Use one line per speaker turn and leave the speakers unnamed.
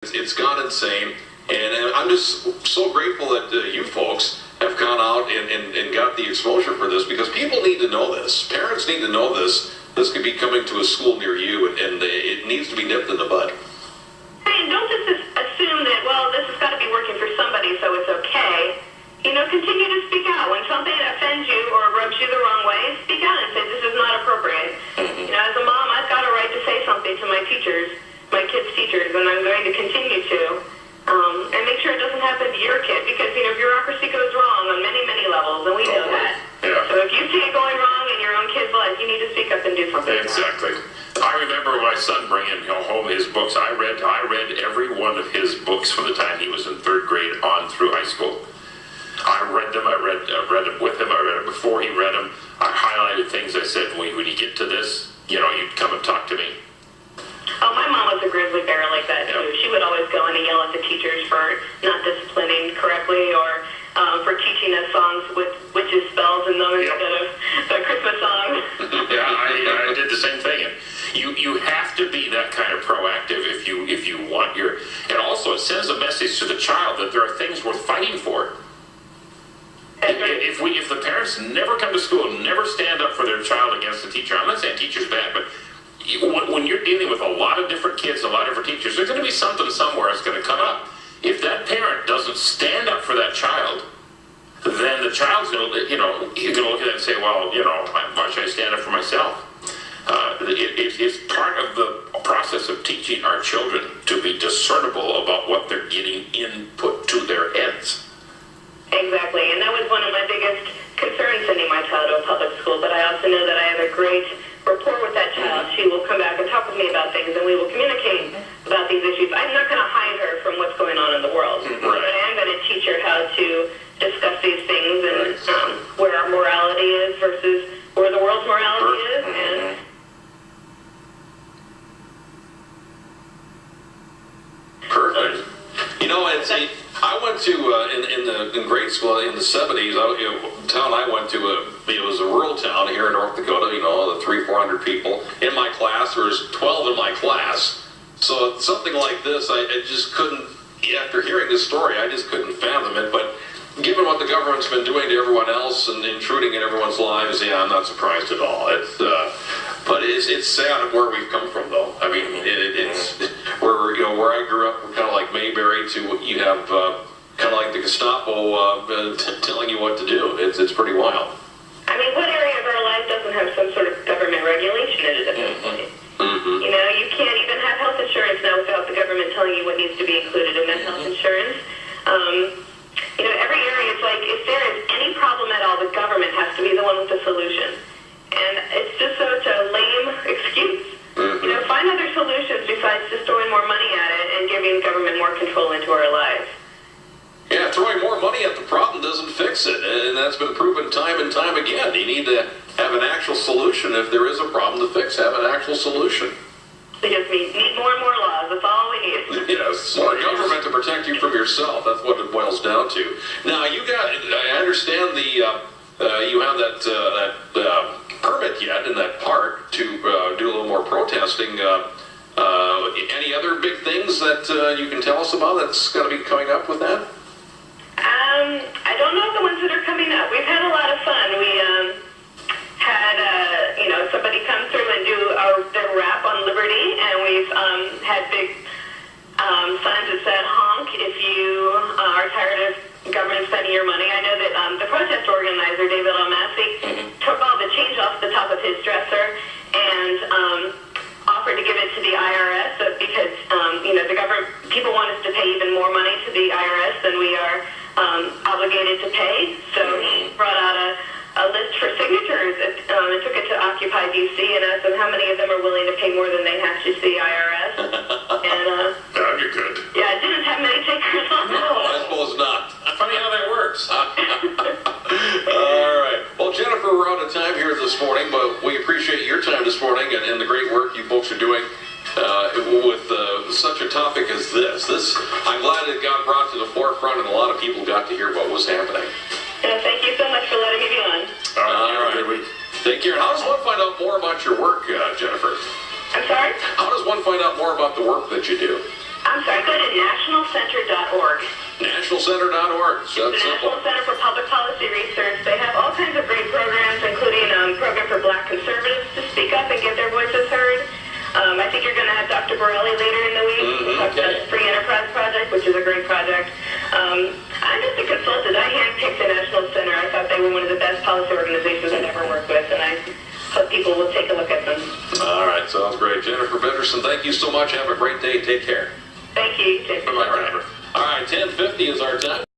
It's gone insane, and I'm just so grateful that you folks have gone out and got the exposure for this, because people need to know this. Parents need to know this. This could be coming to a school near you, and it needs to be nipped in the bud.
Hey, don't just assume that, well, this has got to be working for somebody, so it's okay. You know, continue to speak out. When something offends you or rubs you the wrong way, speak out and say, this is not appropriate. You know, as a mom, I've got a right to say something to my teachers, my kids' teachers, and I'm going to continue to. And make sure it doesn't happen to your kid, because, you know, bureaucracy goes wrong on many, many levels, and we know that.
Yeah.
So if you see it going wrong in your own kid's life, you need to speak up and do something.
Exactly. I remember my son bringing home his books. I read every one of his books from the time he was in 3rd grade on through high school. I read them. I read them with him. I read them before he read them. I highlighted things. I said, when you get to this, you know, you'd come and talk to me.
Oh, my mom was a grizzly bear like that, too. She would always go in and yell at the teachers for not disciplining correctly, or for teaching us songs with witches' spells in them instead of the Christmas songs.
Yeah, I did the same thing. And you have to be that kind of proactive if you want your... And also, it sends a message to the child that there are things worth fighting for. If the parents never come to school, never stand up for their child against the teacher, I'm not saying teacher's bad, but when you're dealing with a lot of different kids, a lot of different teachers, there's going to be something somewhere that's going to come up. If that parent doesn't stand up for that child, then the child's going to, you know, he's going to look at it and say, well, you know, why should I stand up for myself? It's part of the process of teaching our children to be discernible about what they're getting input to their heads.
Exactly, and that was one of my biggest concerns sending my child to a public school, but I also know that I have a great rapport with that child. She will come back and talk with me about things, and we will communicate about these issues. I'm not going to hide her from what's going on in the world, but I am going to teach her how to discuss these things and where our morality is versus where the world's morality is. And
perfect. You know, I went to in grade school in the 70s. The town I went to, it was a rural town here in North Dakota. You know, the 300-400 people in my class. There was 12 in my class. So something like this, I just couldn't. After hearing this story, I just couldn't fathom it. But given what the government's been doing to everyone else and intruding in everyone's lives, yeah, I'm not surprised at all. But it's sad where we've come from, though. I mean, it's where I grew up, kind of like Mayberry, to what you have kind of like the Gestapo telling you what to do. It's pretty wild.
I mean, what area of our life doesn't have some sort of government regulation in it at this point? You know, you can't even have health insurance now without the government telling you what needs to be included in that health insurance. You know, every area, it's like, if there is any problem at all, the government has to be the one with the solution. And it's just such a lame excuse. You know, find other solutions besides just throwing more money at it and giving government more control into our lives.
Yeah, throwing more money at the problem doesn't fix it, and that's been proven time and time again. You need to have an actual solution. If there is a problem to fix, have an actual solution.
We just need more and more laws. That's all we need.
Yes, more government to protect you from yourself. That's what it boils down to. Now, I understand you have that permit yet in that park to do a little more protesting. Any other big things that you can tell us about that's going to be coming up with that?
I don't know the ones that are coming up. We've had a lot of fun. We had somebody come through and do their rap on liberty, and we've had big signs that said honk if you are tired of government spending your money. I know that the protest organizer, David O'Massey, took all the change off the top of his dresser and offered to give it to the IRS because the government, people want us to pay even more money to the IRS than we are obligated to pay. So he brought out a list for signatures and took it to Occupy DC and asked them how many of them are willing to pay more than they have to the IRS. And
that'd be good.
Yeah, it didn't have many takers on that.
No, I suppose not.
Funny how that works.
All right. Well, Jennifer, we're out of time here this morning, but we appreciate your time this morning and the great work you folks are doing with such a topic as this. I'm glad it got brought to the forefront and a lot of people got to hear what was happening.
Thank you so much for letting me be on.
All right. Good week. Take care. How does one find out more about your work, Jennifer?
I'm sorry?
How does one find out more about the work that you do?
I'm sorry, go to nationalcenter.org.
Nationalcenter.org. So
The
that's simple.
National Center for Public Policy Research. They have all kinds of great programs, including a program for Black conservatives to speak up and get their voices heard. I think you're going to have Dr. Borelli later in the week. Talk about the Free Enterprise Project, which is a great project. I'm just a consultant. I handpicked the National Center. I thought they were one of the best policy organizations I've ever worked with, and I hope people will take a look at them.
All right, sounds great. Jennifer Biddison, thank you so much. Have a great day. Take care.
Thank you.
Bye-bye, Jennifer. All right, 10:50 is our time.